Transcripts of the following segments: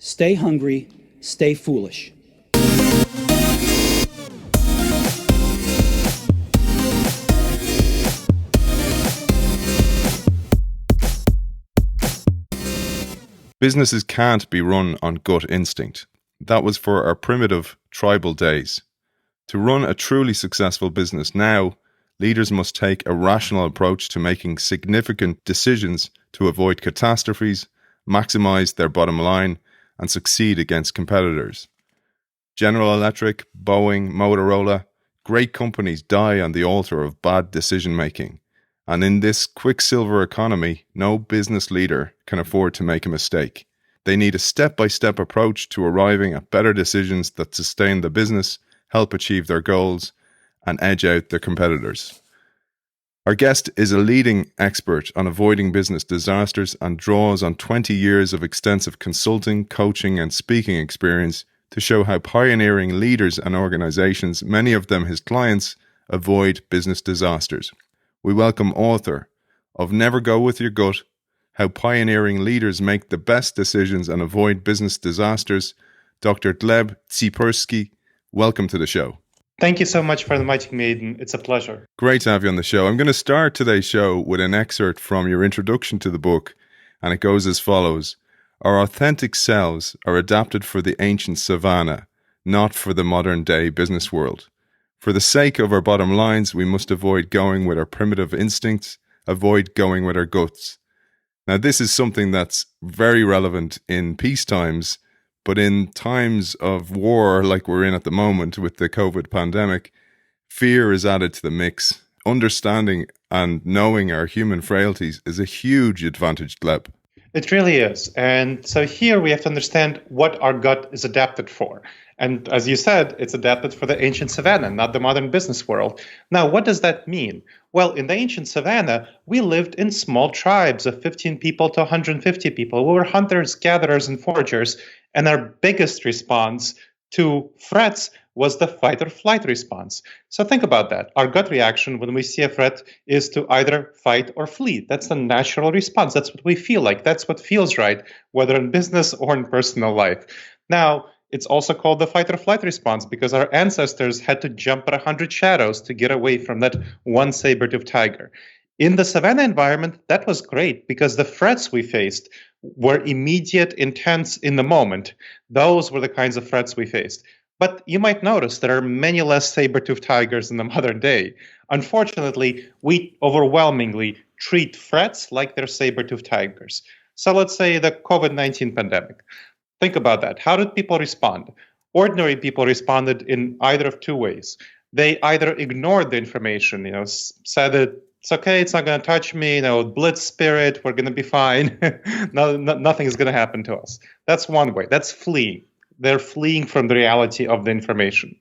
Stay hungry, stay foolish. Businesses can't be run on gut instinct. That was for our primitive tribal days. To run a truly successful business now, leaders must take a rational approach to making significant decisions to avoid catastrophes, maximize their bottom line, and succeed against competitors. General Electric, Boeing, Motorola, great companies die on the altar of bad decision making. And in this quicksilver economy, no business leader can afford to make a mistake. They need a step-by-step approach to arriving at better decisions that sustain the business, help achieve their goals, and edge out their competitors. Our guest is a leading expert on avoiding business disasters and draws on 20 years of extensive consulting, coaching, and speaking experience to show how pioneering leaders and organizations, many of them his clients, avoid business disasters. We welcome author of Never Go With Your Gut, How Pioneering Leaders Make the Best Decisions and Avoid Business Disasters, Dr. Gleb Tsipursky. Welcome to the show. Thank you so much for inviting me, Aidan. It's a pleasure. Great to have you on the show. I'm going to start today's show with an excerpt from your introduction to the book, and it goes as follows. Our authentic selves are adapted for the ancient savannah, not for the modern-day business world. For the sake of our bottom lines, we must avoid going with our primitive instincts, avoid going with our guts. Now, this is something that's very relevant in peace times, but in times of war like we're in at the moment with the COVID pandemic, fear is added to the mix. Understanding and knowing our human frailties is a huge advantage, Gleb. It really is. And so here we have to understand what our gut is adapted for. And as you said, it's adapted for the ancient savannah, not the modern business world. Now, what does that mean? Well, in the ancient savannah, we lived in small tribes of 15 people to 150 people. We were hunters, gatherers, and foragers. And our biggest response to threats was the fight or flight response. So think about that. Our gut reaction when we see a threat is to either fight or flee. That's the natural response. That's what we feel like. That's what feels right, whether in business or in personal life. Now, it's also called the fight or flight response because our ancestors had to jump at 100 shadows to get away from that one saber-toothed tiger. In the savannah environment, that was great because the threats we faced were immediate, intense in the moment. Those were the kinds of threats we faced. But you might notice there are many less saber-toothed tigers in the modern day. Unfortunately, we overwhelmingly treat threats like they're saber-toothed tigers. So let's say the COVID-19 pandemic. Think about that. How did people respond? Ordinary people responded in either of two ways. They either ignored the information, said that it's okay, it's not going to touch me, blitz spirit, we're going to be fine. Nothing is going to happen to us. That's one way. That's fleeing. They're fleeing from the reality of the information.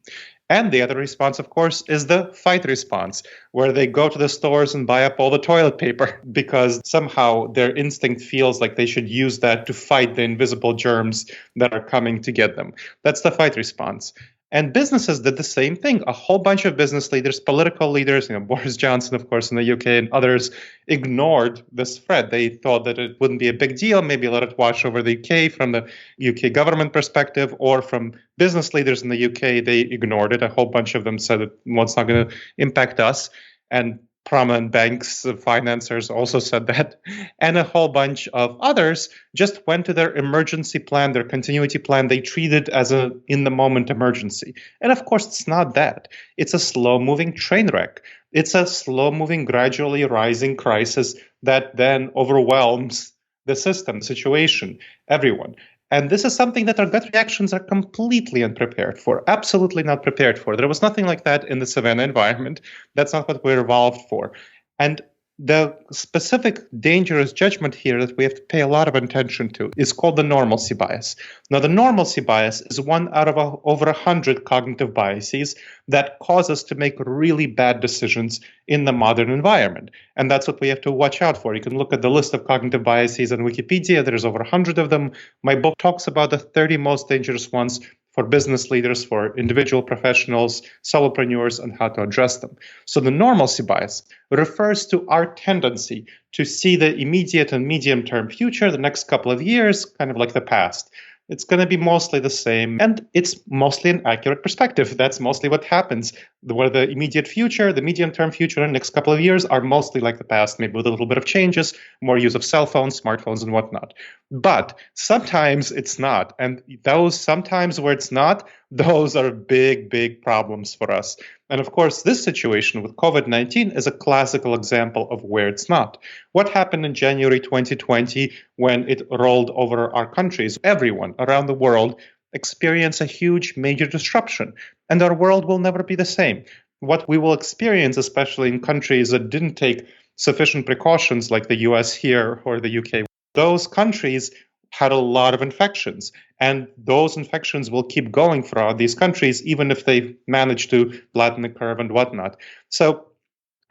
And the other response, of course, is the fight response, where they go to the stores and buy up all the toilet paper because somehow their instinct feels like they should use that to fight the invisible germs that are coming to get them. That's the fight response. And businesses did the same thing. A whole bunch of business leaders, political leaders, Boris Johnson, of course, in the UK and others ignored this threat. They thought that it wouldn't be a big deal. Maybe let it wash over the UK from the UK government perspective, or from business leaders in the UK, they ignored it. A whole bunch of them said, well, it's not going to impact us. And prominent banks, financiers also said that. And a whole bunch of others just went to their emergency plan, their continuity plan. They treated it as a in-the-moment emergency. And of course, it's not that. It's a slow-moving train wreck. It's a slow-moving, gradually rising crisis that then overwhelms the system, the situation, everyone. And this is something that our gut reactions are completely unprepared for, absolutely not prepared for. There was nothing like that in the savannah environment. That's not what we're evolved for. And the specific dangerous judgment here that we have to pay a lot of attention to is called the normalcy bias. Now, the normalcy bias is one out of over 100 cognitive biases that cause us to make really bad decisions in the modern environment. And that's what we have to watch out for. You can look at the list of cognitive biases on Wikipedia. There's over 100 of them. My book talks about the 30 most dangerous ones for business leaders, for individual professionals, solopreneurs, and how to address them. So the normalcy bias refers to our tendency to see the immediate and medium-term future, the next couple of years, kind of like the past. It's going to be mostly the same. And it's mostly an accurate perspective. That's mostly what happens. Where the immediate future, the medium-term future in the next couple of years are mostly like the past, maybe with a little bit of changes, more use of cell phones, smartphones, and whatnot. But sometimes it's not. And those sometimes where it's not, those are big, big problems for us. And of course, this situation with COVID-19 is a classical example of where it's not. What happened in January 2020 when it rolled over our countries? Everyone around the world experienced a huge major disruption, and our world will never be the same. What we will experience, especially in countries that didn't take sufficient precautions like the US here or the UK, those countries had a lot of infections, and those infections will keep going throughout these countries, even if they manage to flatten the curve and whatnot. So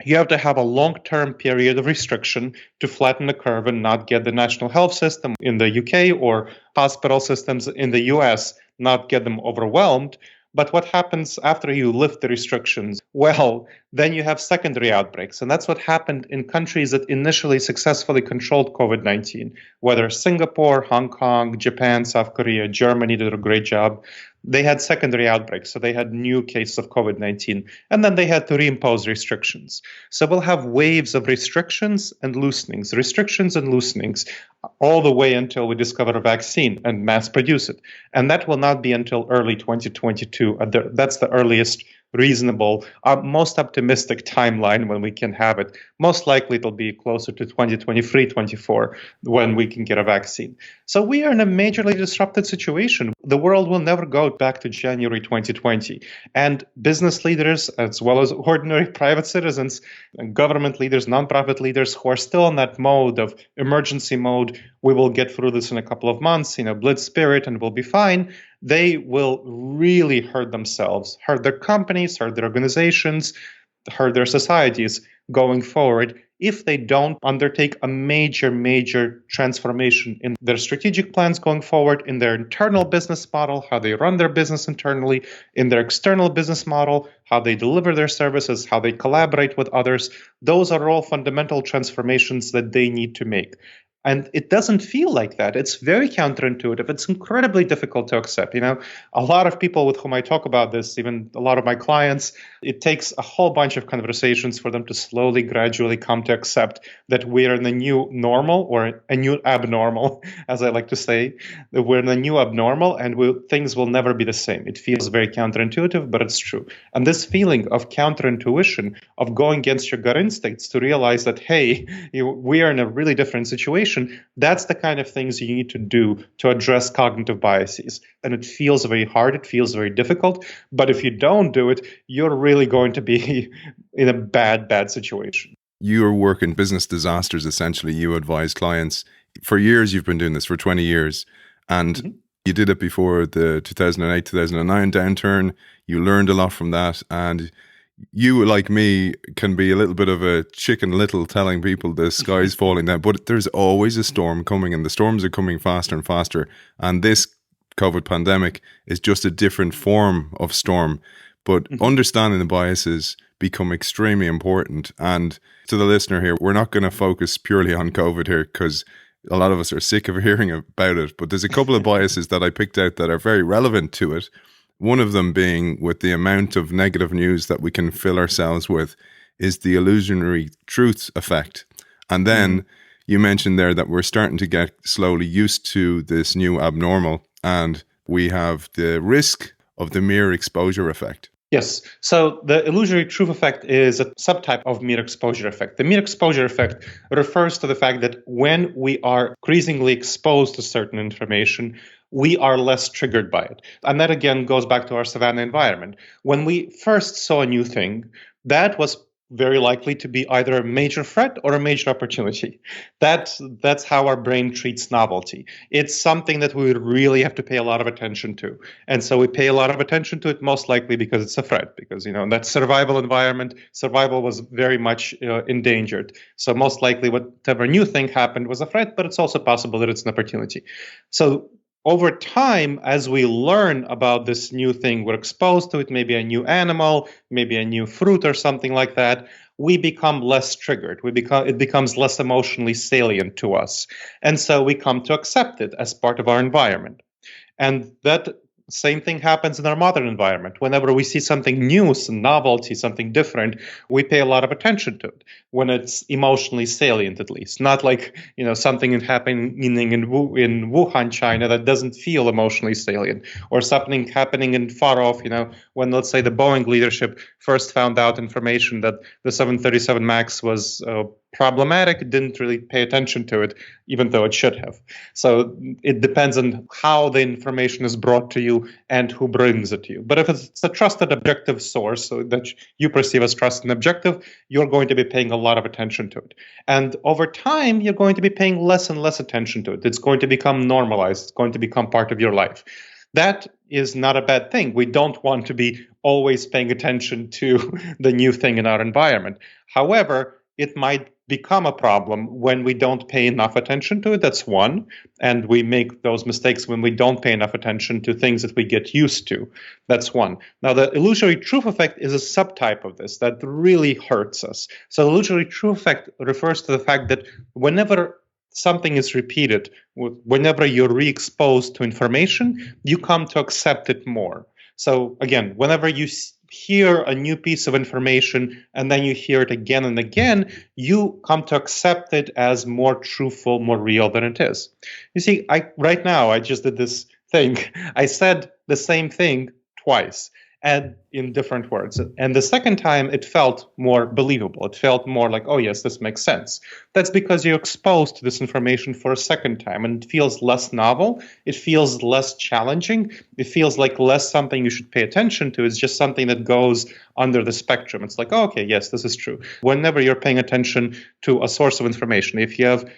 you have to have a long-term period of restriction to flatten the curve and not get the national health system in the UK or hospital systems in the US, not get them overwhelmed. But what happens after you lift the restrictions? Well, then you have secondary outbreaks. And that's what happened in countries that initially successfully controlled COVID-19, whether Singapore, Hong Kong, Japan, South Korea, Germany did a great job. They had secondary outbreaks, so they had new cases of COVID-19, and then they had to reimpose restrictions. So we'll have waves of restrictions and loosenings, all the way until we discover a vaccine and mass produce it. And that will not be until early 2022. That's the earliest reasonable, most optimistic timeline when we can have it. Most likely it'll be closer to 2023, 24 when we can get a vaccine. So we are in a majorly disrupted situation. The world will never go back to January 2020. And business leaders, as well as ordinary private citizens, and government leaders, nonprofit leaders who are still in that mode of emergency mode, we will get through this in a couple of months, blitz spirit, and we'll be fine. They will really hurt themselves, hurt their companies, hurt their organizations, hurt their societies going forward if they don't undertake a major transformation in their strategic plans going forward, in their internal business model, how they run their business internally, in their external business model, how they deliver their services, how they collaborate with others. Those are all fundamental transformations that they need to make. And it doesn't feel like that. It's very counterintuitive. It's incredibly difficult to accept. A lot of people with whom I talk about this, even a lot of my clients, it takes a whole bunch of conversations for them to slowly, gradually come to accept that we're in a new normal, or a new abnormal, as I like to say, that we're in a new abnormal and things will never be the same. It feels very counterintuitive, but it's true. And this feeling of counterintuition, of going against your gut instincts to realize that, hey, we are in a really different situation, that's the kind of things you need to do to address cognitive biases. And it feels very hard, it feels very difficult, but if you don't do it, you're really going to be in a bad situation. Your work in business disasters, essentially, you advise clients. For years, you've been doing this, for 20 years, and you did it before the 2008, 2009 downturn. You learned a lot from that, and you, like me, can be a little bit of a chicken little telling people the sky's falling down, but there's always a storm coming, and the storms are coming faster and faster. And this COVID pandemic is just a different form of storm. But understanding the biases become extremely important. And to the listener here, we're not going to focus purely on COVID here because a lot of us are sick of hearing about it. But there's a couple of biases that I picked out that are very relevant to it. One of them being, with the amount of negative news that we can fill ourselves with, is the illusionary truth effect. And then you mentioned there that we're starting to get slowly used to this new abnormal, and we have the risk of the mere exposure effect. Yes. So the illusory truth effect is a subtype of mere exposure effect. The mere exposure effect refers to the fact that when we are increasingly exposed to certain information, we are less triggered by it. And that again goes back to our savannah environment. When we first saw a new thing, that was very likely to be either a major threat or a major opportunity. That's how our brain treats novelty. It's something that we really have to pay a lot of attention to. And so we pay a lot of attention to it, most likely because it's a threat, because, in that survival environment, survival was very much endangered. So most likely whatever new thing happened was a threat, but it's also possible that it's an opportunity. So over time, as we learn about this new thing, we're exposed to it, maybe a new animal, maybe a new fruit or something like that, we become less triggered. It becomes less emotionally salient to us. And so we come to accept it as part of our environment. And that same thing happens in our modern environment. Whenever we see something new, some novelty, something different, we pay a lot of attention to it when it's emotionally salient, at least. Not like, something happening in Wuhan, China that doesn't feel emotionally salient, or something happening in far off, when, let's say, the Boeing leadership first found out information that the 737 MAX was problematic, didn't really pay attention to it, even though it should have. So it depends on how the information is brought to you and who brings it to you. But if it's a trusted, objective source that you perceive as trusted and objective, you're going to be paying a lot of attention to it. And over time, you're going to be paying less and less attention to it. It's going to become normalized. It's going to become part of your life. That is not a bad thing. We don't want to be always paying attention to the new thing in our environment. However, it might become a problem when we don't pay enough attention to it. That's one. And we make those mistakes when we don't pay enough attention to things that we get used to. That's one. Now, the illusory truth effect is a subtype of this that really hurts us. So the illusory truth effect refers to the fact that whenever something is repeated, whenever you're re-exposed to information, you come to accept it more. So again, whenever you hear a new piece of information and then you hear it again and again, you come to accept it as more truthful, more real than it is. You see, right now I just did this thing. I said the same thing twice and in different words. And the second time it felt more believable. It felt more like, oh yes, this makes sense. That's because you're exposed to this information for a second time and it feels less novel. It feels less challenging. It feels like less something you should pay attention to. It's just something that goes under the spectrum. It's like, oh, okay, yes, this is true. Whenever you're paying attention to a source of information, if you have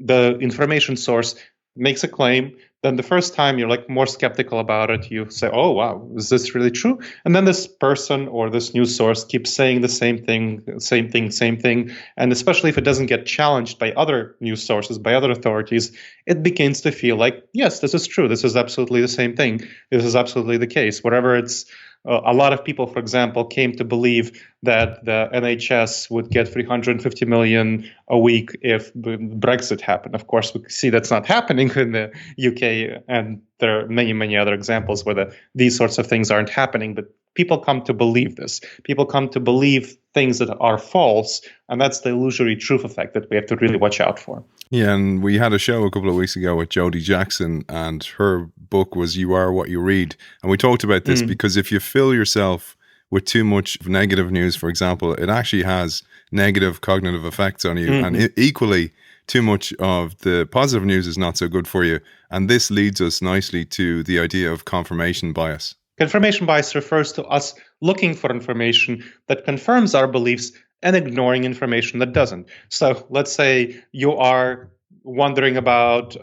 the information source makes a claim, then the first time you're like more skeptical about it. You say, oh, wow, is this really true? And then this person or this news source keeps saying the same thing. And especially if it doesn't get challenged by other news sources, by other authorities, it begins to feel like, yes, this is true. This is absolutely the same thing. This is absolutely the case. Whatever it's a lot of people, for example, came to believe that the NHS would get 350 million a week if Brexit happened. Of course, we see that's not happening in the UK, and there are many, many other examples where these sorts of things aren't happening. But people come to believe this. People come to believe things that are false, and that's the illusory truth effect that we have to really watch out for. Yeah, and we had a show a couple of weeks ago with Jodie Jackson, and her book was You Are What You Read. And we talked about this because if you fill yourself with too much negative news, for example, it actually has negative cognitive effects on you. And equally, too much of the positive news is not so good for you. And this leads us nicely to the idea of confirmation bias. Confirmation bias refers to us looking for information that confirms our beliefs and ignoring information that doesn't. So let's say you are wondering about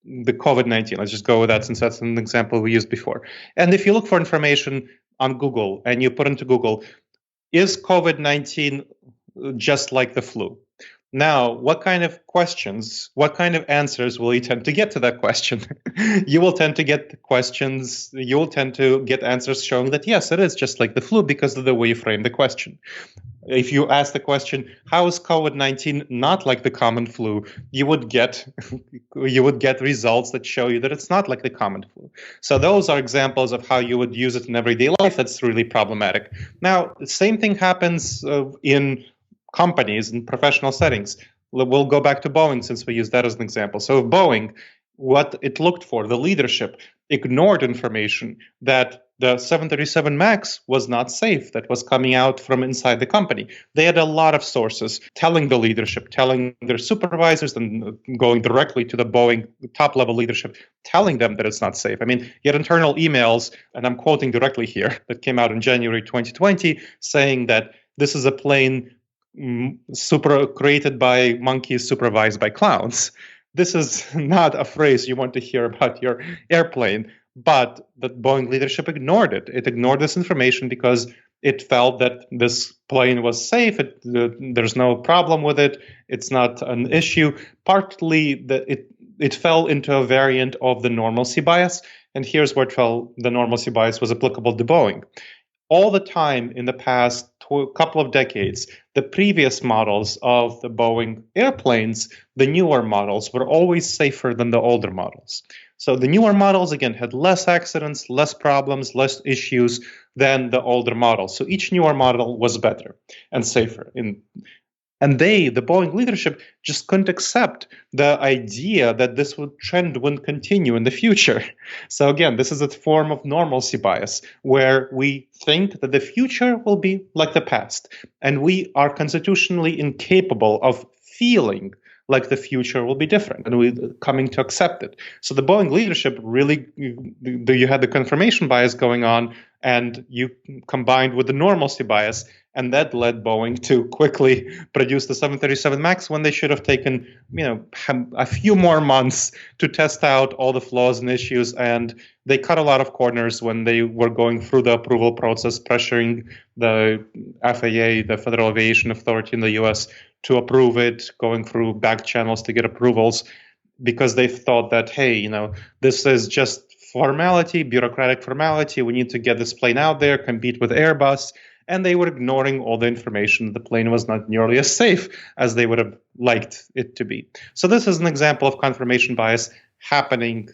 the COVID-19. Let's just go with that since that's an example we used before. And if you look for information on Google and you put into Google, is COVID-19 just like the flu? Now, what kind of questions, what kind of answers will you tend to get to that question? You will tend to get questions, you will tend to get answers showing that, yes, it is just like the flu because of the way you frame the question. If you ask the question, how is COVID-19 not like the common flu? You would get results that show you that it's not like the common flu. So those are examples of how you would use it in everyday life. That's really problematic. Now, the same thing happens in companies and professional settings. We'll go back to Boeing since we used that as an example. So Boeing, what it looked for, the leadership ignored information that the 737 MAX was not safe, that was coming out from inside the company. They had a lot of sources telling the leadership, telling their supervisors, and going directly to the Boeing top-level leadership, telling them that it's not safe. I mean, you had internal emails, and I'm quoting directly here, that came out in January 2020, saying that this is a plane created by monkeys supervised by clowns. This is not a phrase you want to hear about your airplane, but the Boeing leadership ignored it. It ignored this information because it felt that this plane was safe. There's no problem with it. It's not an issue. Partly it fell into a variant of the normalcy bias. And here's where the normalcy bias was applicable to Boeing. all the time in the past couple of decades, the previous models of the Boeing airplanes, the newer models, were always safer than the older models. So the newer models, again, had less accidents, less problems, less issues than the older models. So each newer model was better and safer. And the Boeing leadership, just couldn't accept the idea that this trend wouldn't continue in the future. So again, this is a form of normalcy bias, where we think that the future will be like the past, and we are constitutionally incapable of feeling like the future will be different, and we're coming to accept it. So the Boeing leadership really, you had the confirmation bias going on, and you combined with the normalcy bias, and that led Boeing to quickly produce the 737 MAX when they should have taken, a few more months to test out all the flaws and issues. And they cut a lot of corners when they were going through the approval process, pressuring the FAA, the Federal Aviation Authority in the US, to approve it, going through back channels to get approvals, because they thought that, hey, this is just formality, bureaucratic formality. We need to get this plane out there, compete with Airbus. And they were ignoring all the information. The plane was not nearly as safe as they would have liked it to be. So this is an example of confirmation bias happening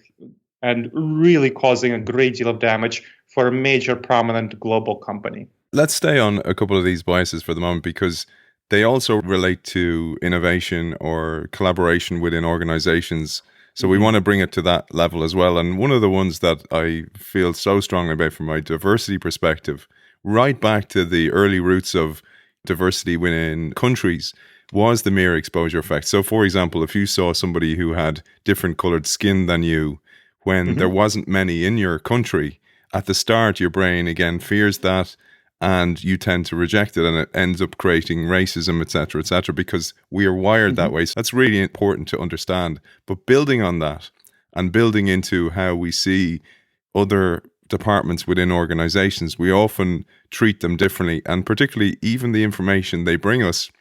and really causing a great deal of damage for a major prominent global company. Let's stay on a couple of these biases for the moment, because they also relate to innovation or collaboration within organizations. So we want to bring it to that level as well. And one of the ones that I feel so strongly about from my diversity perspective, right back to the early roots of diversity within countries, was the mere exposure effect. So, for example, if you saw somebody who had different colored skin than you, when there wasn't many in your country, at the start, your brain, again, fears that, and you tend to reject it, and it ends up creating racism, etc., because we are wired that way. So that's really important to understand. But building on that and building into how we see other departments within organizations, we often treat them differently, and particularly even the information they bring us,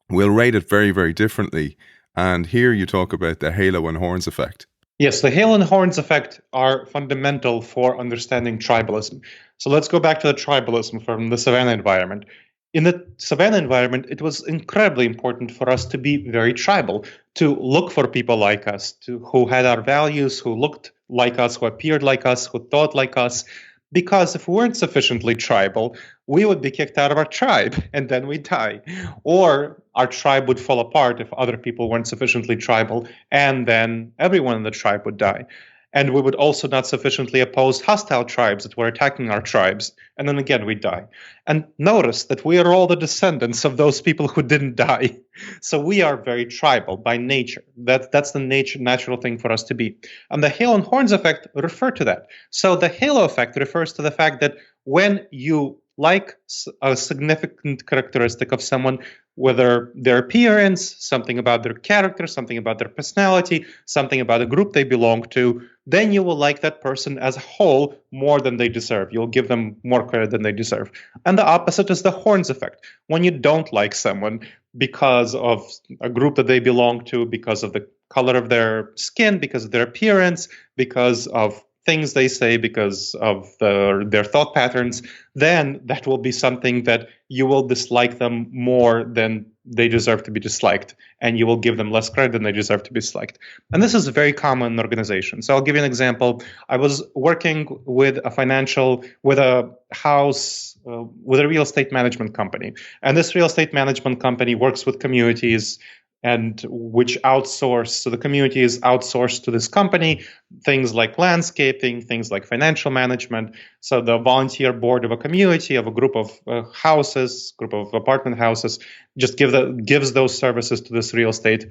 we'll rate it very, very differently. And here you talk about the halo and horns effect. Yes, the halo and horns effect are fundamental for understanding tribalism. So let's go back to the tribalism from the savannah environment. In the savannah environment, it was incredibly important for us to be very tribal, to look for people like us, who had our values, who looked like us, who appeared like us, who thought like us. Because if we weren't sufficiently tribal, we would be kicked out of our tribe and then we'd die. Or our tribe would fall apart if other people weren't sufficiently tribal, and then everyone in the tribe would die. And we would also not sufficiently oppose hostile tribes that were attacking our tribes. And then again, we'd die. And notice that we are all the descendants of those people who didn't die. So we are very tribal by nature. That's the natural thing for us to be. And the halo and horns effect refer to that. So the halo effect refers to the fact that when you like a significant characteristic of someone, whether their appearance, something about their character, something about their personality, something about the group they belong to, then you will like that person as a whole more than they deserve. You'll give them more credit than they deserve. And the opposite is the horns effect. When you don't like someone because of a group that they belong to, because of the color of their skin, because of their appearance, because of things they say, because of their thought patterns, then that will be something that you will dislike them more than they deserve to be disliked, and you will give them less credit than they deserve to be disliked. And this is very common in organizations. So I'll give you an example. I was working with a house, with a real estate management company. And this real estate management company works with communities, and which outsource, so the community is outsourced to this company, things like landscaping, things like financial management. So the volunteer board of a community, of a group of group of apartment houses, just gives those services to this real estate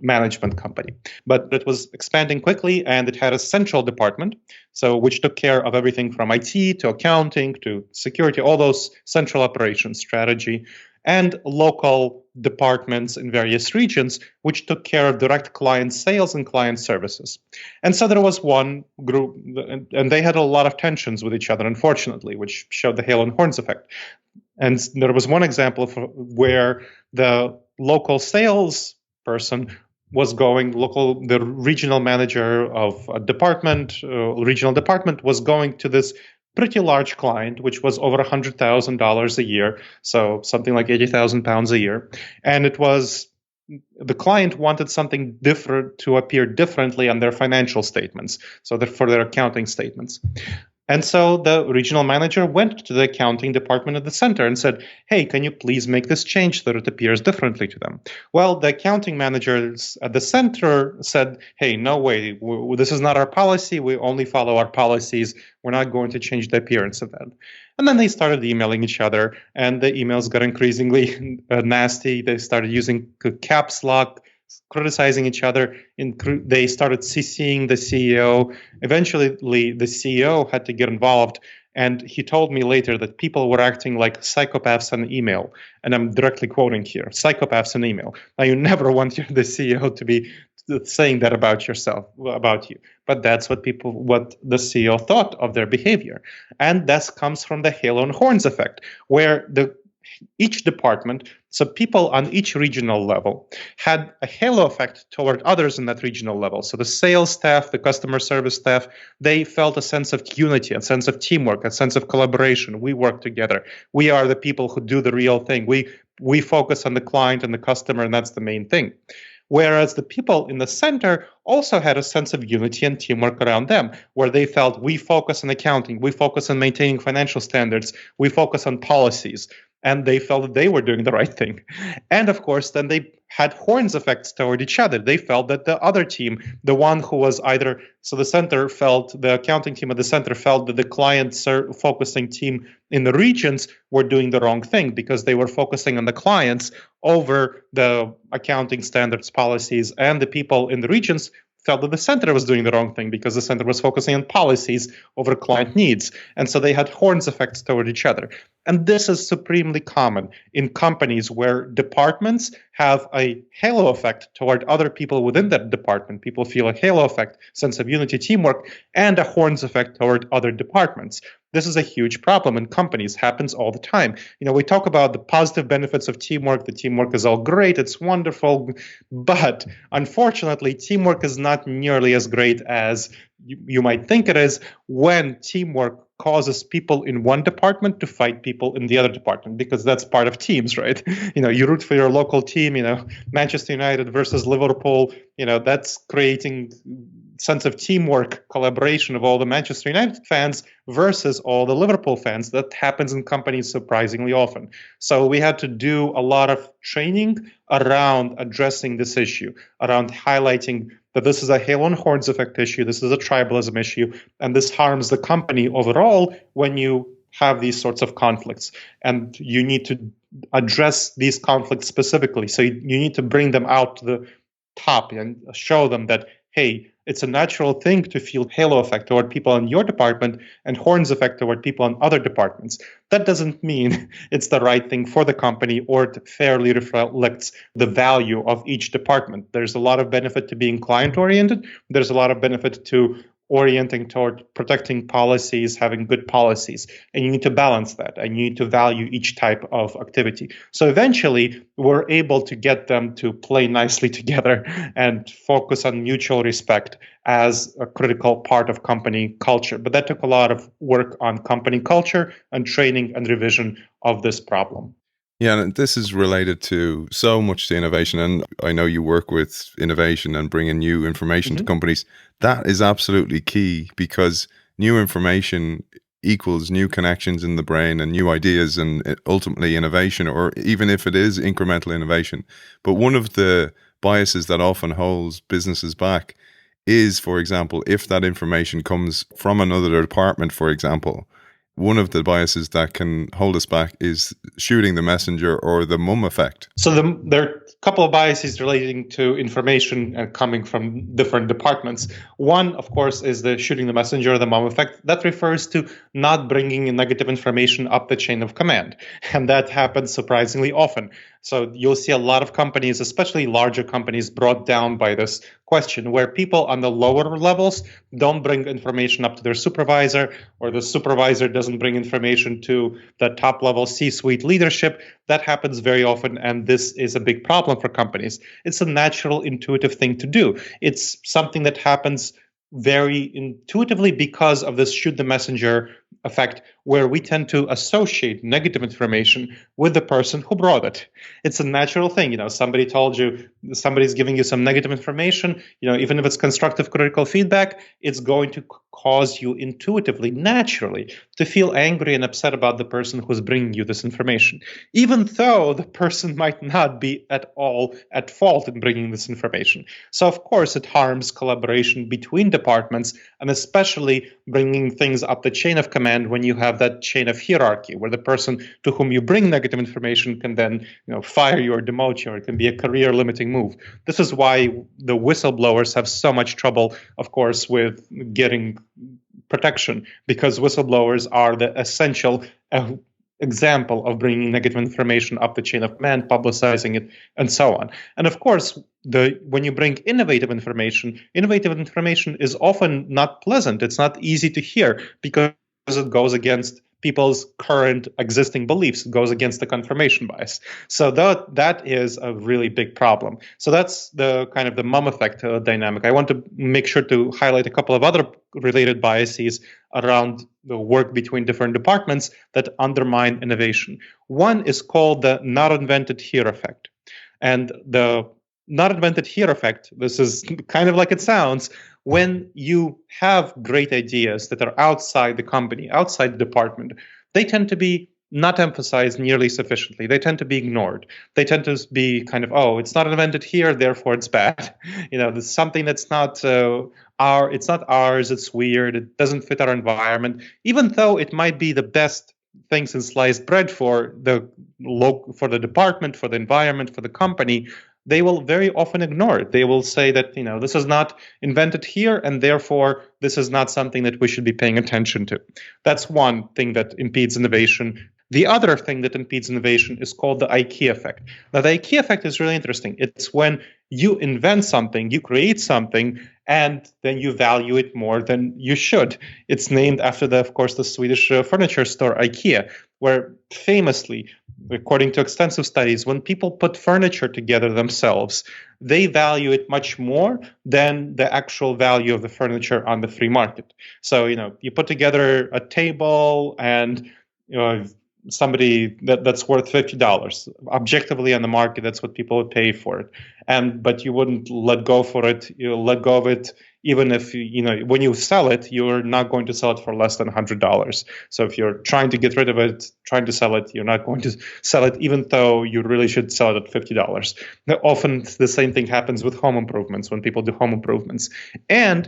management company. But it was expanding quickly, and it had a central department, so which took care of everything from IT to accounting to security, all those central operations, strategy, and local departments in various regions, which took care of direct client sales and client services. And so there was one group, and they had a lot of tensions with each other, unfortunately, which showed the halo and horns effect. And there was one example where the local sales person was the regional manager of a regional department was going to this pretty large client, which was over $100,000 a year, so something like 80,000 pounds a year. And it was the client wanted something different to appear differently on their financial statements, so for their accounting statements. And so the regional manager went to the accounting department at the center and said, hey, can you please make this change so that it appears differently to them? Well, the accounting managers at the center said, hey, no way, this is not our policy. We only follow our policies. We're not going to change the appearance of that. And then they started emailing each other, and the emails got increasingly nasty. They started using caps lock, criticizing each other. They started CCing the CEO. Eventually, the CEO had to get involved, and he told me later that people were acting like psychopaths on email. And I'm directly quoting here, psychopaths on email. Now, you never want the CEO to be saying that about yourself, about you. But that's what the CEO thought of their behavior. And that comes from the halo and horns effect, where each department, so people on each regional level, had a halo effect toward others in that regional level. So the sales staff, the customer service staff, they felt a sense of unity, a sense of teamwork, a sense of collaboration. We work together. We are the people who do the real thing. We focus on the client and the customer, and that's the main thing. Whereas the people in the center also had a sense of unity and teamwork around them, where they felt we focus on accounting, we focus on maintaining financial standards, we focus on policies, and they felt that they were doing the right thing. And of course, then they had horns effects toward each other. They felt that the other team, the one who was the accounting team at the center felt that the client focusing team in the regions were doing the wrong thing because they were focusing on the clients over the accounting standards, policies, and the people in the regions felt that the center was doing the wrong thing because the center was focusing on policies over client needs. And so they had horns effects toward each other. And this is supremely common in companies where departments have a halo effect toward other people within that department. People feel a halo effect, sense of unity, teamwork, and a horns effect toward other departments. This is a huge problem in companies, happens all the time. We talk about the positive benefits of teamwork. The teamwork is all great, it's wonderful, but unfortunately, teamwork is not nearly as great as you might think it is when teamwork causes people in one department to fight people in the other department, because that's part of teams, right? You root for your local team, Manchester United versus Liverpool, that's creating sense of teamwork, collaboration of all the Manchester United fans versus all the Liverpool fans. That happens in companies surprisingly often. So we had to do a lot of training around addressing this issue, around highlighting that this is a halo and horns effect issue, this is a tribalism issue, and this harms the company overall when you have these sorts of conflicts. And you need to address these conflicts specifically. So you need to bring them out to the top and show them that, hey, it's a natural thing to feel halo effect toward people in your department and horns effect toward people in other departments. That doesn't mean it's the right thing for the company or it fairly reflects the value of each department. There's a lot of benefit to being client-oriented. There's a lot of benefit to orienting toward protecting policies, having good policies. And you need to balance that, and you need to value each type of activity. So eventually, we're able to get them to play nicely together and focus on mutual respect as a critical part of company culture. But that took a lot of work on company culture and training and revision of this problem. Yeah, and this is related to so much to innovation. And I know you work with innovation and bringing new information to companies. That is absolutely key, because new information equals new connections in the brain and new ideas and ultimately innovation, or even if it is incremental innovation. But one of the biases that often holds businesses back is, for example, if that information comes from another department, for example, one of the biases that can hold us back is shooting the messenger or the mum effect. So there are a couple of biases relating to information coming from different departments. One, of course, is the shooting the messenger or the mum effect. That refers to not bringing negative information up the chain of command. And that happens surprisingly often. So you'll see a lot of companies, especially larger companies, brought down by this question, where people on the lower levels don't bring information up to their supervisor, or the supervisor doesn't bring information to the top level C-suite leadership. That happens very often, and this is a big problem for companies. It's a natural, intuitive thing to do. It's something that happens very intuitively because of this shoot the messenger effect, where we tend to associate negative information with the person who brought it. It's a natural thing. Somebody told you, somebody's giving you some negative information, even if it's constructive critical feedback, it's going to cause you intuitively, naturally, to feel angry and upset about the person who's bringing you this information, even though the person might not be at all at fault in bringing this information. So, of course, it harms collaboration between departments, and especially bringing things up the chain of command when you have that chain of hierarchy, where the person to whom you bring negative information can then fire you or demote you, or it can be a career limiting move. This is why the whistleblowers have so much trouble, of course, with getting protection, because whistleblowers are the essential example of bringing negative information up the chain of command, publicizing it, and so on. And of course, when you bring innovative information is often not pleasant. It's not easy to hear because it goes against people's current existing beliefs. It goes against the confirmation bias. So that is a really big problem. So that's the kind of the mum effect dynamic. I want to make sure to highlight a couple of other related biases around the work between different departments that undermine innovation. One is called the not invented here effect. And the not invented here effect, this is kind of like it sounds, when you have great ideas that are outside the company, outside the department, they tend to be not emphasized nearly sufficiently. They tend to be ignored. They tend to be kind of, oh, it's not invented here, therefore it's bad. There's something that's not it's not ours, it's weird, it doesn't fit our environment, even though it might be the best thing since sliced bread for the department, for the environment, for the company. They will very often ignore it. They will say that, this is not invented here, and therefore this is not something that we should be paying attention to. That's one thing that impedes innovation. The other thing that impedes innovation is called the IKEA effect. Now, the IKEA effect is really interesting. It's when you invent something, you create something, and then you value it more than you should. It's named after, of course, the Swedish furniture store IKEA, where famously, according to extensive studies, when people put furniture together themselves, they value it much more than the actual value of the furniture on the free market. So, you put together a table and somebody that's worth $50. Objectively on the market, that's what people would pay for it. But you wouldn't let go for it. You'll let go of it even if when you sell it, you're not going to sell it for less than $100. So if you're trying to get rid of it, trying to sell it, you're not going to sell it, even though you really should sell it at $50. Now, often the same thing happens with home improvements when people do home improvements. And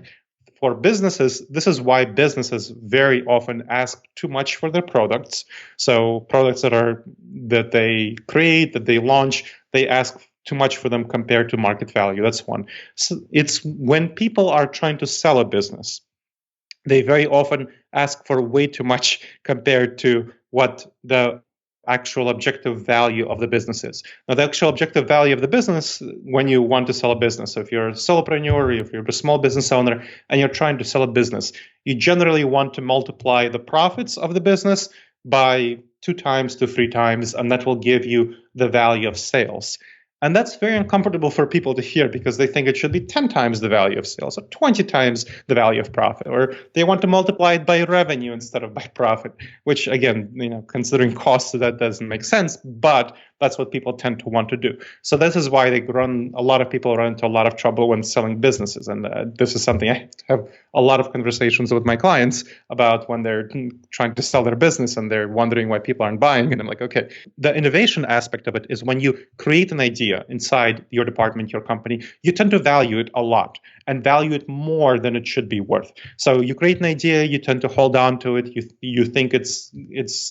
for businesses, this is why businesses very often ask too much for their products. So products that they create, that they launch, they ask too much for them compared to market value. That's one. So it's when people are trying to sell a business, they very often ask for way too much compared to what the actual objective value of the business is. Now, the actual objective value of the business, when you want to sell a business, so if you're a solopreneur, if you're a small business owner, and you're trying to sell a business, you generally want to multiply the profits of the business by 2 times to 3 times, and that will give you the value of sales. And that's very uncomfortable for people to hear because they think it should be 10 times the value of sales or 20 times the value of profit, or they want to multiply it by revenue instead of by profit, which again, considering costs, that doesn't make sense, but that's what people tend to want to do. So this is why a lot of people run into a lot of trouble when selling businesses. And this is something I have a lot of conversations with my clients about when they're trying to sell their business and they're wondering why people aren't buying. And I'm like, okay, the innovation aspect of it is when you create an idea inside your department, your company, you tend to value it a lot and value it more than it should be worth. So you create an idea, you tend to hold on to it. You think it's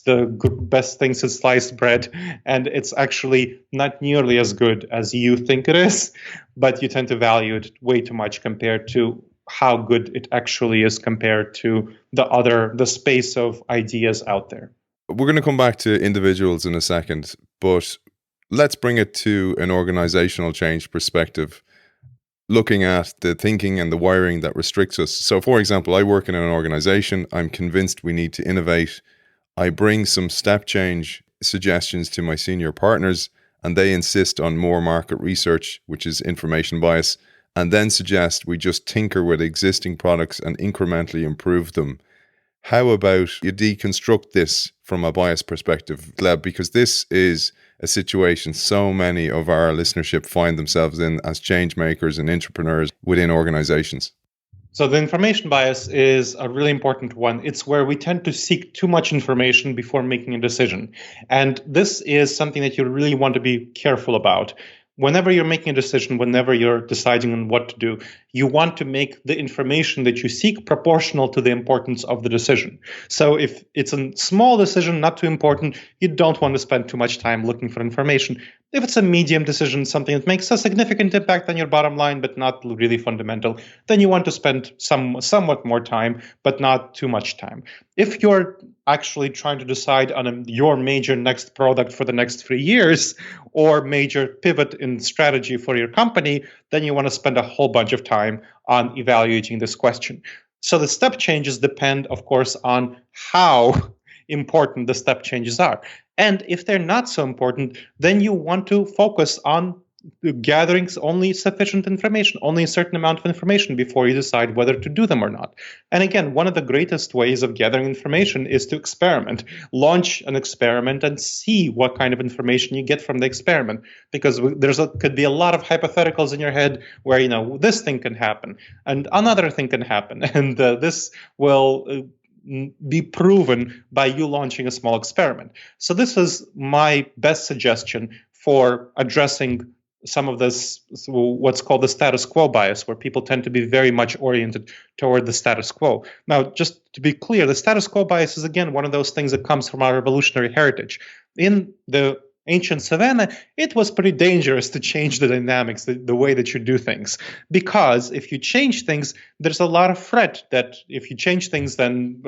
the best thing since sliced bread, and it's actually not nearly as good as you think it is, but you tend to value it way too much compared to how good it actually is compared to the space of ideas out there. We're going to come back to individuals in a second, but let's bring it to an organizational change perspective, looking at the thinking and the wiring that restricts us. So, for example, I work in an organization. I'm convinced we need to innovate. I bring some step change suggestions to my senior partners, and they insist on more market research, which is information bias, and then suggest we just tinker with existing products and incrementally improve them. How about you deconstruct this from a bias perspective, Gleb, because this is a situation so many of our listenership find themselves in as change makers and entrepreneurs within organizations. So the information bias is a really important one. It's where we tend to seek too much information before making a decision. And this is something that you really want to be careful about. Whenever you're making a decision, whenever you're deciding on what to do, you want to make the information that you seek proportional to the importance of the decision. So if it's a small decision, not too important, you don't want to spend too much time looking for information. If it's a medium decision, something that makes a significant impact on your bottom line, but not really fundamental, then you want to spend somewhat more time, but not too much time. If you're actually trying to decide on your major next product for the next 3 years or major pivot in strategy for your company, then you want to spend a whole bunch of time on evaluating this question. So the step changes depend, of course, on how important the step changes are. And if they're not so important, then you want to focus on gathering only sufficient information, only a certain amount of information before you decide whether to do them or not. And again, one of the greatest ways of gathering information is to experiment. Launch an experiment and see what kind of information you get from the experiment. Because could be a lot of hypotheticals in your head where, this thing can happen and another thing can happen. And this will be proven by you launching a small experiment. So this is my best suggestion for addressing some of this, what's called the status quo bias, where people tend to be very much oriented toward the status quo. Now, just to be clear, the status quo bias is, again, one of those things that comes from our evolutionary heritage. In the ancient savannah, it was pretty dangerous to change the dynamics, the way that you do things. Because if you change things, there's a lot of threat that if you change things, then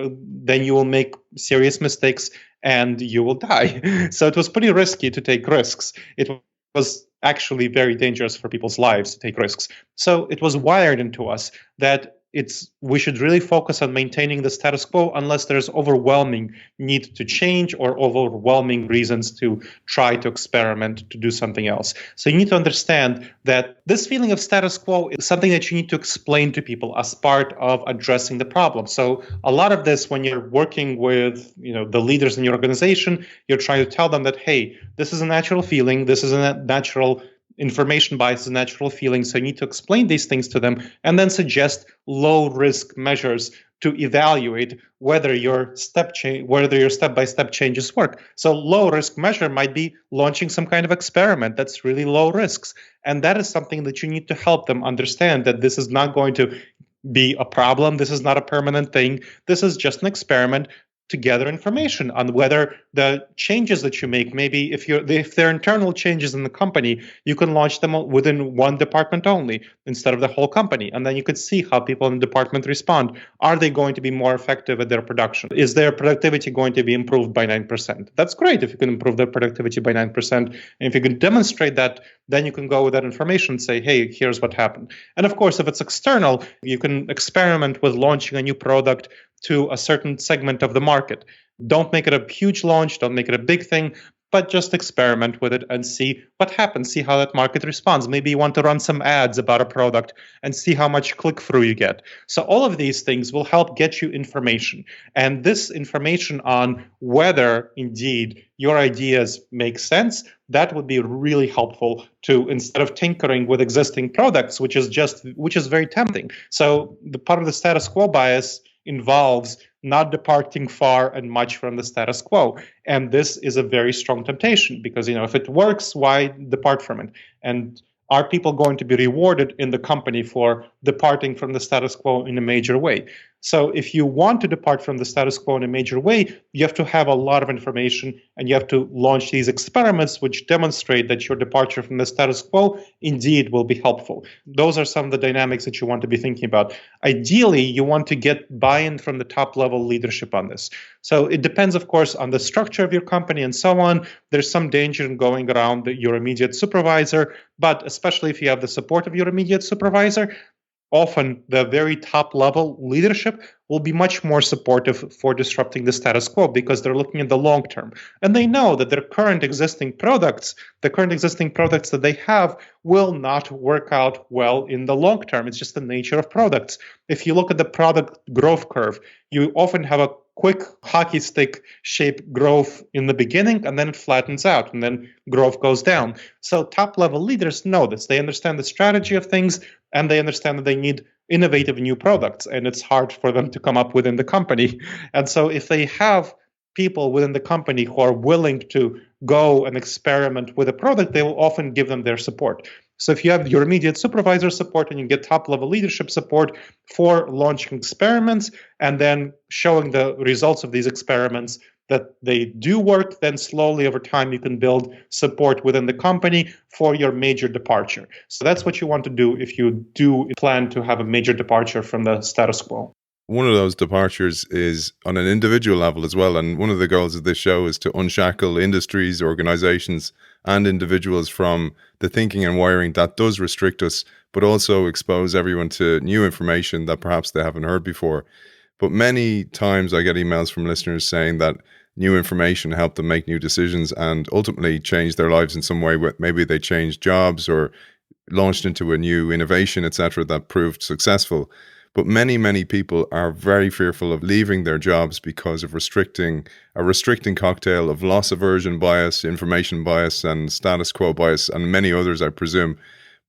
you will make serious mistakes and you will die. So it was pretty risky to take risks. It was actually very dangerous for people's lives to take risks. So it was wired into us that we should really focus on maintaining the status quo unless there's overwhelming need to change or overwhelming reasons to try to experiment, to do something else. So you need to understand that this feeling of status quo is something that you need to explain to people as part of addressing the problem. So a lot of this, when you're working with the leaders in your organization, you're trying to tell them that, hey, this is a natural feeling, this is a natural information bias, is a natural feeling. So you need to explain these things to them and then suggest low-risk measures to evaluate whether your step-by-step changes work. So low-risk measure might be launching some kind of experiment that's really low risks. And that is something that you need to help them understand, that this is not going to be a problem. This is not a permanent thing. This is just an experiment to gather information on whether the changes that you make, maybe if they're internal changes in the company, you can launch them within one department only instead of the whole company. And then you could see how people in the department respond. Are they going to be more effective at their production? Is their productivity going to be improved by 9%? That's great if you can improve their productivity by 9%. And if you can demonstrate that, then you can go with that information and say, hey, here's what happened. And of course, if it's external, you can experiment with launching a new product to a certain segment of the market. Don't make it a huge launch, don't make it a big thing, but just experiment with it and see what happens, see how that market responds. Maybe you want to run some ads about a product and see how much click-through you get. So all of these things will help get you information. And this information on whether indeed your ideas make sense, that would be really helpful to, instead of tinkering with existing products, which is very tempting. So the part of the status quo bias involves not departing far and much from the status quo. And this is a very strong temptation because, if it works, why depart from it? And are people going to be rewarded in the company for departing from the status quo in a major way? So if you want to depart from the status quo in a major way, you have to have a lot of information and you have to launch these experiments which demonstrate that your departure from the status quo indeed will be helpful. Those are some of the dynamics that you want to be thinking about. Ideally, you want to get buy-in from the top level leadership on this. So it depends, of course, on the structure of your company and so on. There's some danger in going around your immediate supervisor, but especially if you have the support of your immediate supervisor, often the very top level leadership will be much more supportive for disrupting the status quo because they're looking at the long term. And they know that their current existing products, the current existing products that they have, will not work out well in the long term. It's just the nature of products. If you look at the product growth curve, you often have a quick hockey stick shape growth in the beginning, and then it flattens out, and then growth goes down. So top level leaders know this. They understand the strategy of things, and they understand that they need innovative new products, and it's hard for them to come up within the company. And so if they have people within the company who are willing to go and experiment with a product, they will often give them their support. So if you have your immediate supervisor support and you get top level leadership support for launching experiments and then showing the results of these experiments that they do work, then slowly over time you can build support within the company for your major departure. So that's what you want to do if you do plan to have a major departure from the status quo. One of those departures is on an individual level as well. And one of the goals of this show is to unshackle industries, organizations, and individuals from the thinking and wiring that does restrict us, but also expose everyone to new information that perhaps they haven't heard before. But many times I get emails from listeners saying that new information helped them make new decisions and ultimately change their lives in some way. Maybe they changed jobs or launched into a new innovation, etc., that proved successful. But many, many people are very fearful of leaving their jobs because of a restricting cocktail of loss aversion bias, information bias, and status quo bias, and many others, I presume.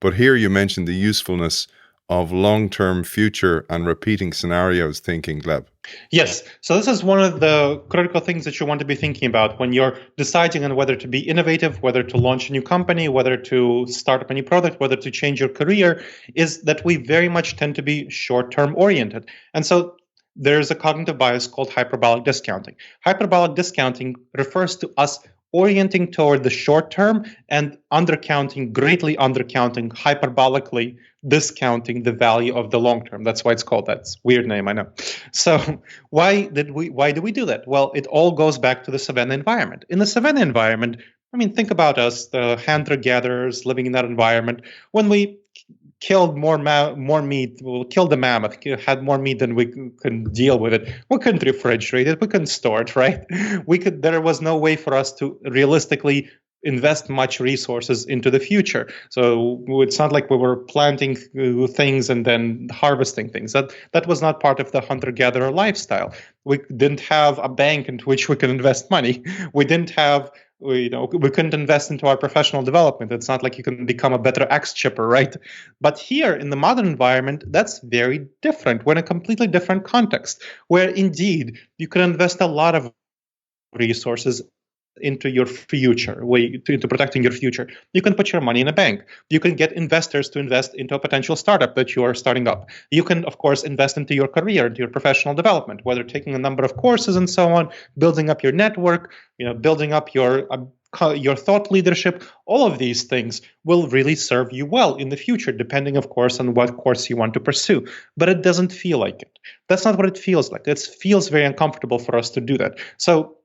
But here you mentioned the usefulness of long-term future and repeating scenarios thinking, Gleb. Yes. So this is one of the critical things that you want to be thinking about when you're deciding on whether to be innovative, whether to launch a new company, whether to start up a new product, whether to change your career, is that we very much tend to be short-term oriented. And so there's a cognitive bias called hyperbolic discounting. Hyperbolic discounting refers to us orienting toward the short term and greatly undercounting, hyperbolically discounting the value of the long term. That's why it's called that. It's a weird name, I know. So why do we do that? Well, it all goes back to the savanna environment. In the savanna environment, I mean, think about us, the hunter-gatherers living in that environment. When we killed more meat, killed the mammoth, had more meat than we could deal with it. We couldn't refrigerate it. We couldn't store it, right? There was no way for us to realistically invest much resources into the future. So it's not like we were planting things and then harvesting things. That was not part of the hunter-gatherer lifestyle. We didn't have a bank into which we could invest money. We didn't have we couldn't invest into our professional development. It's not like you can become a better axe chipper, right? But here in the modern environment, that's very different. We're in a completely different context where indeed you can invest a lot of resources into your future, into protecting your future. You can put your money in a bank. You can get investors to invest into a potential startup that you are starting up. You can, of course, invest into your career, into your professional development, whether taking a number of courses and so on, building up your network, building up your thought leadership. All of these things will really serve you well in the future, depending, of course, on what course you want to pursue. But it doesn't feel like it. That's not what it feels like. It feels very uncomfortable for us to do that. So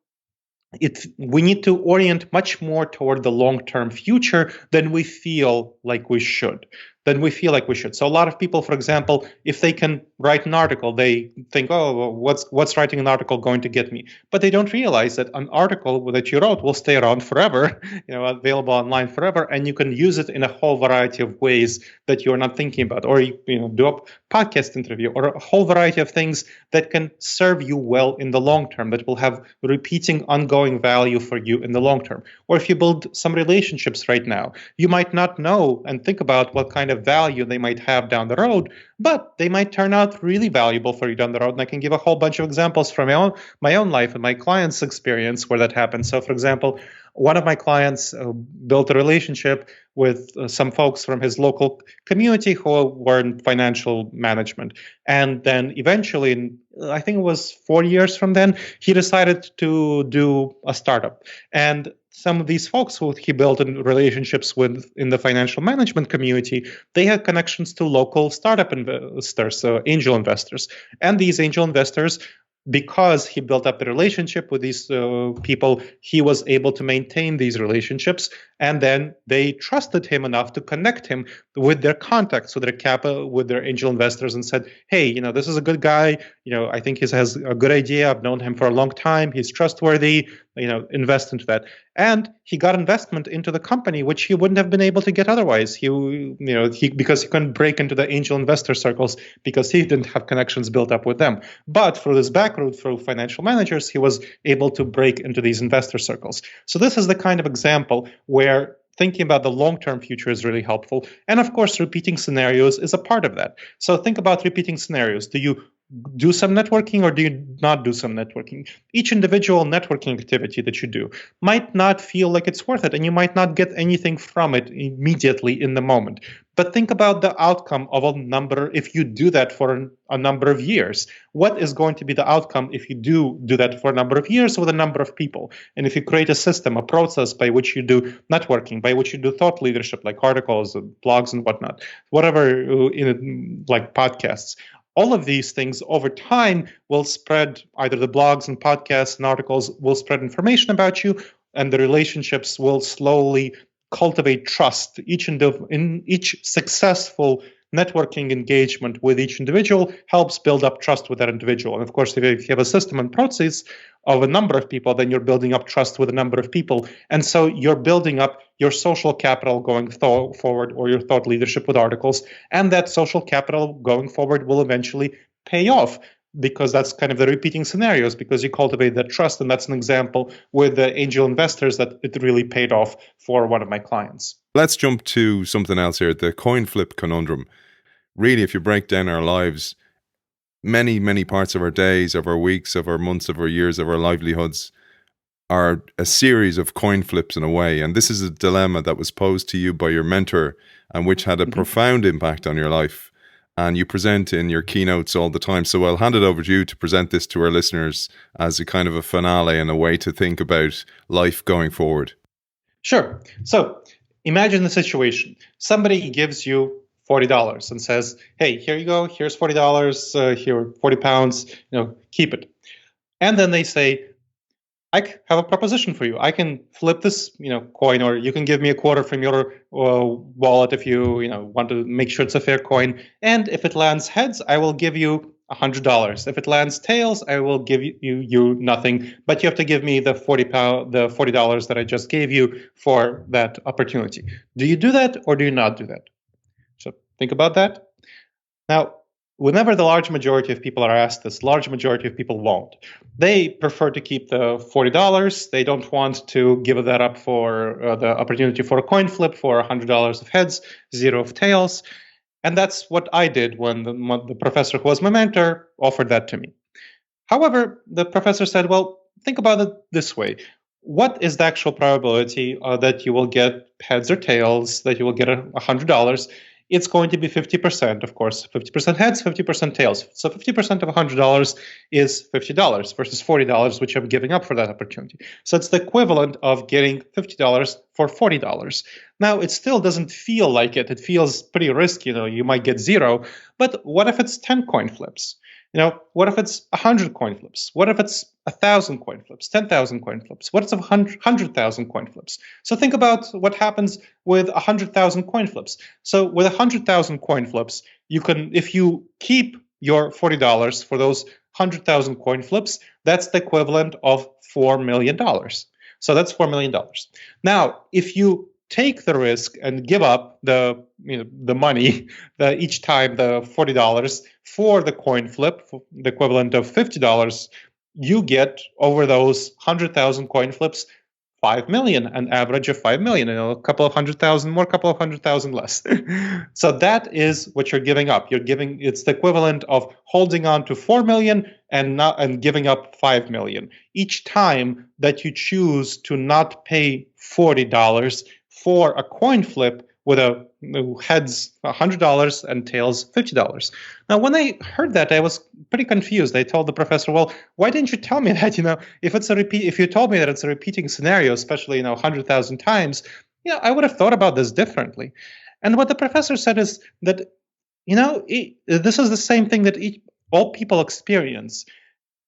we need to orient much more toward the long-term future than we feel like we should. So a lot of people, for example, if they can write an article, they think, oh, what's writing an article going to get me? But they don't realize that an article that you wrote will stay around forever, available online forever, and you can use it in a whole variety of ways that you're not thinking about, or do a podcast interview, or a whole variety of things that can serve you well in the long term, that will have repeating, ongoing value for you in the long term. Or if you build some relationships right now, you might not know and think about what kind of value they might have down the road, but they might turn out really valuable for you down the road. And I can give a whole bunch of examples from my own life and my clients' experience where that happened. So, for example, one of my clients built a relationship with some folks from his local community who were in financial management. And then eventually, I think it was 4 years from then, he decided to do a startup. And some of these folks who he built in relationships with in the financial management community, they had connections to local startup investors, so angel investors. And these angel investors because he built up the relationship with these people, he was able to maintain these relationships, and then they trusted him enough to connect him with their contacts, with their capital, with their angel investors, and said, "Hey, this is a good guy. I think he has a good idea. I've known him for a long time. He's trustworthy. Invest into that." And he got investment into the company, which he wouldn't have been able to get otherwise. Because he couldn't break into the angel investor circles because he didn't have connections built up with them. But through this back route, through financial managers, he was able to break into these investor circles. So this is the kind of example where thinking about the long-term future is really helpful. And of course, repeating scenarios is a part of that. So think about repeating scenarios. Do you do some networking or do you not do some networking? Each individual networking activity that you do might not feel like it's worth it, and you might not get anything from it immediately in the moment. But think about the outcome of a number, if you do that for a number of years. What is going to be the outcome if you do that for a number of years with a number of people? And if you create a system, a process by which you do networking, by which you do thought leadership, like articles, blogs, and whatnot, whatever, like podcasts. All of these things over time will spread, either the blogs and podcasts and articles will spread information about you, and the relationships will slowly cultivate trust. In each successful networking engagement with each individual helps build up trust with that individual. And of course, if you have a system and process of a number of people, then you're building up trust with a number of people. And so you're building up your social capital going forward, or your thought leadership with articles. And that social capital going forward will eventually pay off, because that's kind of the repeating scenarios, because you cultivate that trust. And that's an example with the angel investors that it really paid off for one of my clients. Let's jump to something else here, the coin flip conundrum. Really, if you break down our lives, many, many parts of our days, of our weeks, of our months, of our years, of our livelihoods are a series of coin flips in a way. And this is a dilemma that was posed to you by your mentor and which had a profound impact on your life. And you present in your keynotes all the time. So I'll hand it over to you to present this to our listeners as a kind of a finale and a way to think about life going forward. Sure. So imagine the situation. Somebody gives you $40 and says, "Hey, here you go. Here's $40. Here, 40 pounds. Keep it." And then they say, "I have a proposition for you. I can flip this, coin, or you can give me a quarter from your wallet if you, want to make sure it's a fair coin. And if it lands heads, I will give you $100. If it lands tails, I will give you nothing. But you have to give me the $40 that I just gave you for that opportunity." Do you do that or do you not do that? So think about that. Now, whenever the large majority of people are asked this, large majority of people won't. They prefer to keep the $40. They don't want to give that up for the opportunity for a coin flip for $100 of heads, 0 of tails. And that's what I did when the professor who was my mentor offered that to me. However, the professor said, well, think about it this way. What is the actual probability that you will get heads or tails, that you will get $100? It's going to be 50%, of course. 50% heads, 50% tails. So 50% of $100 is $50 versus $40, which I'm giving up for that opportunity. So it's the equivalent of getting $50 for $40. Now, it still doesn't feel like it. It feels pretty risky. You might get 0. But what if it's 10 coin flips? What if it's 100 coin flips? What if it's 1,000 coin flips, 10,000 coin flips? What if it's 100,000 coin flips? So think about what happens with 100,000 coin flips. So with 100,000 coin flips, you can, if you keep your $40 for those 100,000 coin flips, that's the equivalent of $4 million. So that's $4 million. Now, if you take the risk and give up the money each time, the $40 for the coin flip, the equivalent of $50, you get over those 100,000 coin flips 5 million, an average of 5 million, a couple of 100,000 more, couple of 100,000 less. So that is what you're giving up. It's the equivalent of holding on to 4 million and giving up 5 million each time that you choose to not pay $40 for a coin flip with a heads $100 and tails $50. Now, when I heard that, I was pretty confused. I told the professor, "Well, why didn't you tell me that? If you told me that it's a repeating scenario, especially 100,000 times, I would have thought about this differently." And what the professor said is that this is the same thing that all people experience.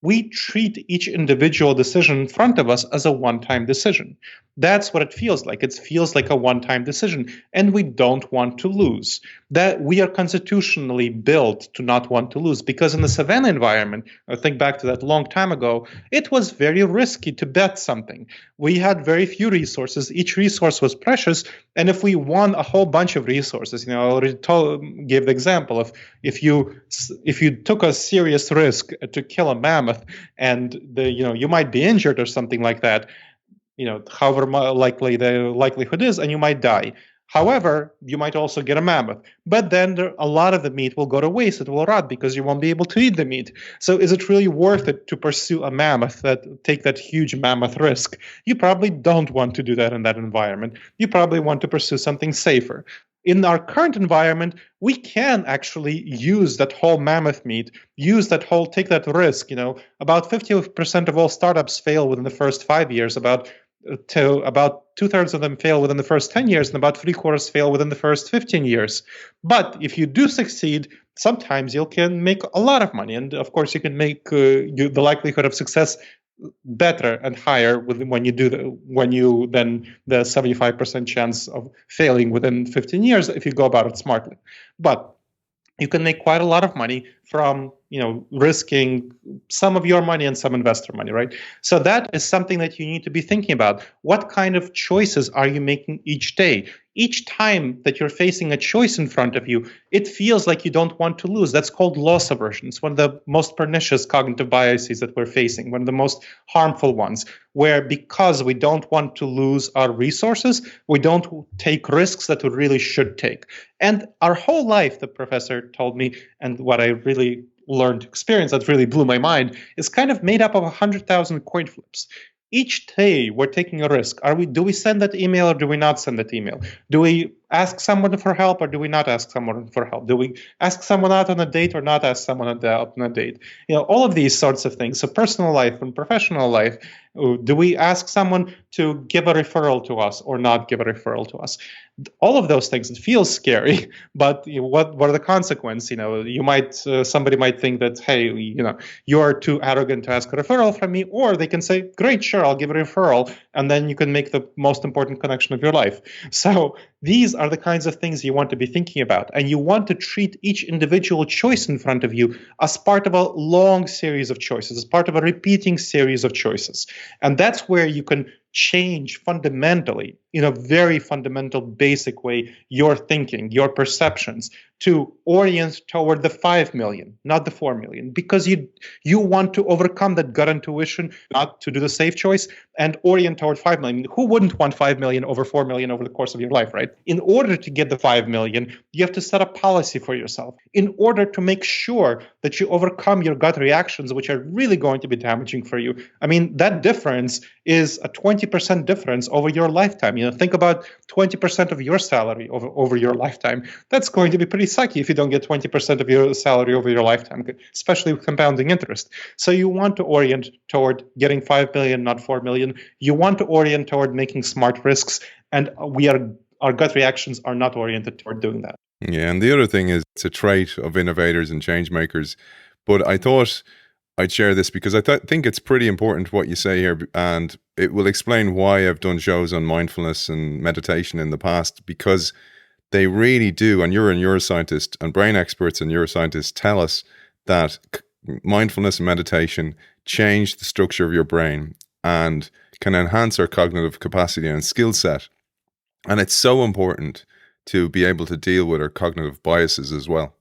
we treat each individual decision in front of us as a one-time decision. That's what it feels like. It feels like a one-time decision, and we don't want to lose. That we are constitutionally built to not want to lose, because in the savannah environment, I think back to that long time ago, it was very risky to bet something. We had very few resources. Each resource was precious, and if we won a whole bunch of resources, I already gave the example of if you took a serious risk to kill a mammoth, and you might be injured or something like that, however likely the likelihood is, and you might die. However, you might also get a mammoth, but then a lot of the meat will go to waste. It will rot because you won't be able to eat the meat. So is it really worth it to pursue a mammoth, take that huge mammoth risk? You probably don't want to do that in that environment. You probably want to pursue something safer. In our current environment, we can actually use that whole mammoth meat, take that risk. About 50% of all startups fail within the first 5 years, about 2/3 of them fail within the first 10 years, and about 3/4 fail within the first 15 years. But if you do succeed, sometimes you can make a lot of money. And of course, you can make the likelihood of success better and higher when you the 75% chance of failing within 15 years if you go about it smartly. But you can make quite a lot of money from risking some of your money and some investor money, right? So that is something that you need to be thinking about. What kind of choices are you making each day? Each time that you're facing a choice in front of you, it feels like you don't want to lose. That's called loss aversion. It's one of the most pernicious cognitive biases that we're facing, one of the most harmful ones, where because we don't want to lose our resources, we don't take risks that we really should take. And our whole life, the professor told me, and what I really learned experience that really blew my mind, is kind of made up of 100,000 coin flips. Each day we're taking a risk. Do we send that email or do we not send that email? Do we ask someone for help or do we not ask someone for help? Do we ask someone out on a date or not ask someone out on a date? All of these sorts of things. So personal life and professional life. Do we ask someone to give a referral to us or not give a referral to us? All of those things, it feels scary, but what are the consequences? Somebody might think that, hey, you are too arrogant to ask a referral from me, or they can say, great, sure, I'll give a referral, and then you can make the most important connection of your life. So these are the kinds of things you want to be thinking about, and you want to treat each individual choice in front of you as part of a long series of choices, as part of a repeating series of choices. And that's where you can change fundamentally, in a very fundamental, basic way, your thinking, your perceptions, to orient toward the 5 million, not the 4 million, because you want to overcome that gut intuition, not to do the safe choice, and orient toward 5 million. Who wouldn't want 5 million over 4 million over the course of your life, right? In order to get the 5 million, you have to set a policy for yourself in order to make sure that you overcome your gut reactions, which are really going to be damaging for you. I mean, that difference is a 20% difference over your lifetime. Think about 20% of your salary over your lifetime. That's going to be pretty sucky if you don't get 20% of your salary over your lifetime, especially with compounding interest. So you want to orient toward getting 5 million, not 4 million. You want to orient toward making smart risks, and our gut reactions are not oriented toward doing that. Yeah, and the other thing is, it's a trait of innovators and change makers. But I thought I'd share this because I think it's pretty important what you say here, and it will explain why I've done shows on mindfulness and meditation in the past, because they really do, and you're a neuroscientist, and brain experts and neuroscientists tell us that mindfulness and meditation change the structure of your brain and can enhance our cognitive capacity and skill set. And it's so important to be able to deal with our cognitive biases as well.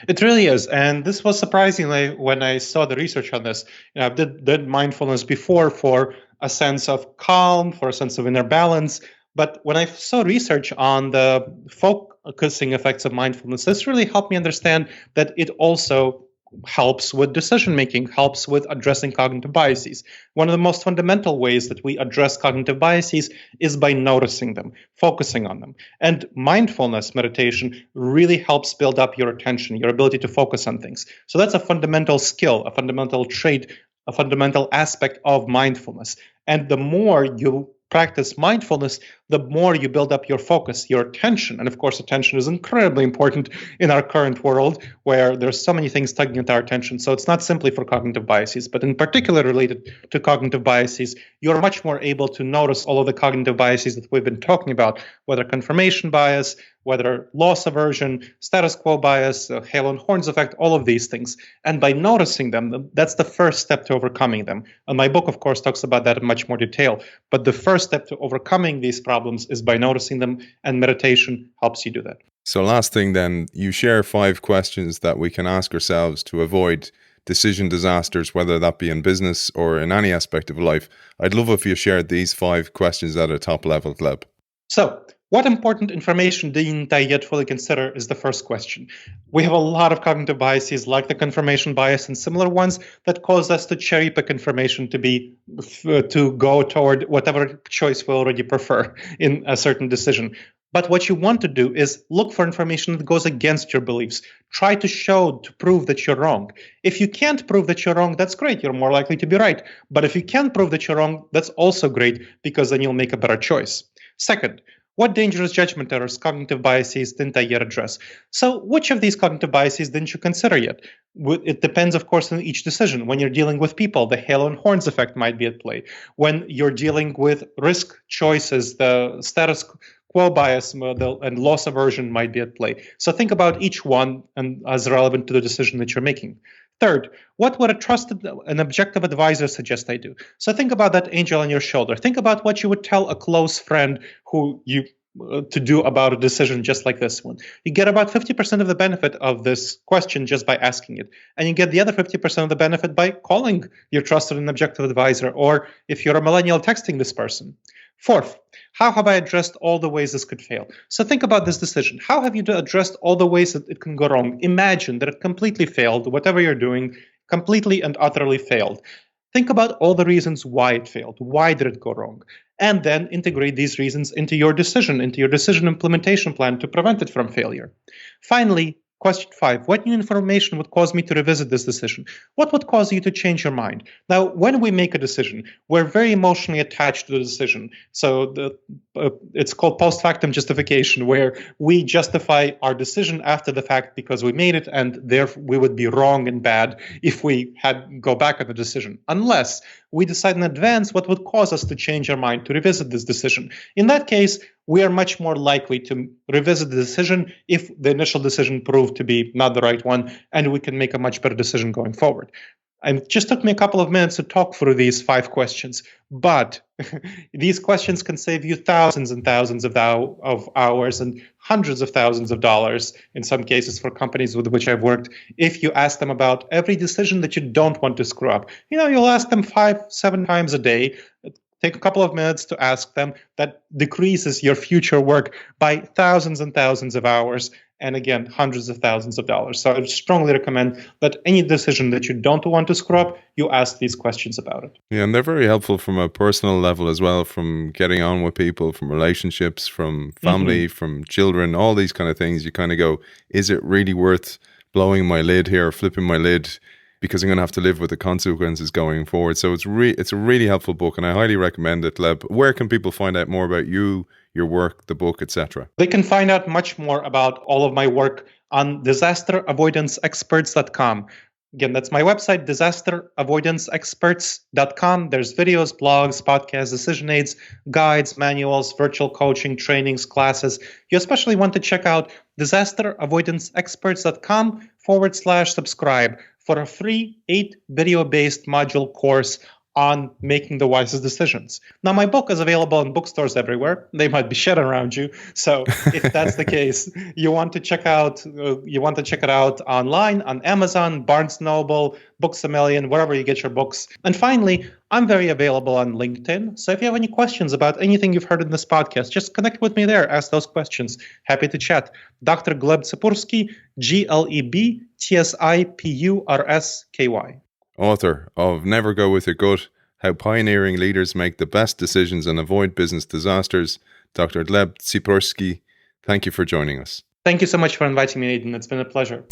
It really is. And this was surprising when I saw the research on this. I did mindfulness before for a sense of calm, for a sense of inner balance. But when I saw research on the focusing effects of mindfulness, this really helped me understand that it also helps with decision making, helps with addressing cognitive biases. One of the most fundamental ways that we address cognitive biases is by noticing them, focusing on them. And mindfulness meditation really helps build up your attention, your ability to focus on things. So that's a fundamental skill, a fundamental trait, a fundamental aspect of mindfulness. And the more you practice mindfulness, the more you build up your focus, your attention. And of course, attention is incredibly important in our current world where there's so many things tugging at our attention. So it's not simply for cognitive biases, but in particular related to cognitive biases, you're much more able to notice all of the cognitive biases that we've been talking about, whether confirmation bias, whether loss aversion, status quo bias, halo and horns effect, all of these things. And by noticing them, that's the first step to overcoming them. And my book, of course, talks about that in much more detail. But the first step to overcoming these problems is by noticing them, and meditation helps you do that. So last thing then, you share 5 questions that we can ask ourselves to avoid decision disasters, whether that be in business or in any aspect of life. I'd love if you shared these 5 questions at a top level, Gleb. So, what important information didn't I yet fully consider is the first question. We have a lot of cognitive biases like the confirmation bias and similar ones that cause us to cherry pick information to go toward whatever choice we already prefer in a certain decision. But what you want to do is look for information that goes against your beliefs. Try to prove that you're wrong. If you can't prove that you're wrong, that's great. You're more likely to be right. But if you can prove that you're wrong, that's also great because then you'll make a better choice. Second, what dangerous judgment errors, cognitive biases didn't I yet address? So which of these cognitive biases didn't you consider yet? It depends, of course, on each decision. When you're dealing with people, the halo and horns effect might be at play. When you're dealing with risk choices, the status quo bias and loss aversion might be at play. So think about each one and as relevant to the decision that you're making. Third, what would a trusted and objective advisor suggest I do? So think about that angel on your shoulder. Think about what you would tell a close friend to do about a decision just like this one. You get about 50% of the benefit of this question just by asking it. And you get the other 50% of the benefit by calling your trusted and objective advisor, or if you're a millennial, texting this person. Fourth, how have I addressed all the ways this could fail? So think about this decision. How have you addressed all the ways that it can go wrong? Imagine that it completely failed. Whatever you're doing, completely and utterly failed. Think about all the reasons why it failed. Why did it go wrong? And then integrate these reasons into your decision implementation plan to prevent it from failure. Finally, question 5, what new information would cause me to revisit this decision? What would cause you to change your mind? Now, when we make a decision, we're very emotionally attached to the decision. So it's called post factum justification, where we justify our decision after the fact because we made it, and therefore we would be wrong and bad if we had go back on the decision, unless we decide in advance what would cause us to change our mind, to revisit this decision. In that case, we are much more likely to revisit the decision if the initial decision proved to be not the right one, and we can make a much better decision going forward. And it just took me a couple of minutes to talk through these 5 questions, but these questions can save you thousands and thousands of hours and hundreds of thousands of dollars, in some cases for companies with which I've worked, if you ask them about every decision that you don't want to screw up. You'll ask them 5-7 times a day. Take a couple of minutes to ask them. That decreases your future work by thousands and thousands of hours, and again, hundreds of thousands of dollars. So I would strongly recommend that any decision that you don't want to screw up, you ask these questions about it. Yeah, and they're very helpful from a personal level as well, from getting on with people, from relationships, from family, from children, all these kind of things. You kind of go, is it really worth blowing my lid here, flipping my lid, because I'm going to have to live with the consequences going forward. So it's a really helpful book, and I highly recommend it, Gleb. Where can people find out more about you, your work, the book, etc.? They can find out much more about all of my work on disasteravoidanceexperts.com. Again, that's my website, disasteravoidanceexperts.com. There's videos, blogs, podcasts, decision aids, guides, manuals, virtual coaching, trainings, classes. You especially want to check out disasteravoidanceexperts.com/subscribe for a free 8 video-based module course on making the wisest decisions. Now, my book is available in bookstores everywhere. They might be shut around you. So if that's the case, you want to check it out online on Amazon, Barnes & Noble, Books A Million, wherever you get your books. And finally, I'm very available on LinkedIn. So if you have any questions about anything you've heard in this podcast, just connect with me there. Ask those questions. Happy to chat. Dr. Gleb Tsipursky, GlebTsipursky. Author of Never Go With Your Gut, How Pioneering Leaders Make the Best Decisions and Avoid Business Disasters, Dr. Gleb Tsipursky, thank you for joining us. Thank you so much for inviting me, Aidan. It's been a pleasure.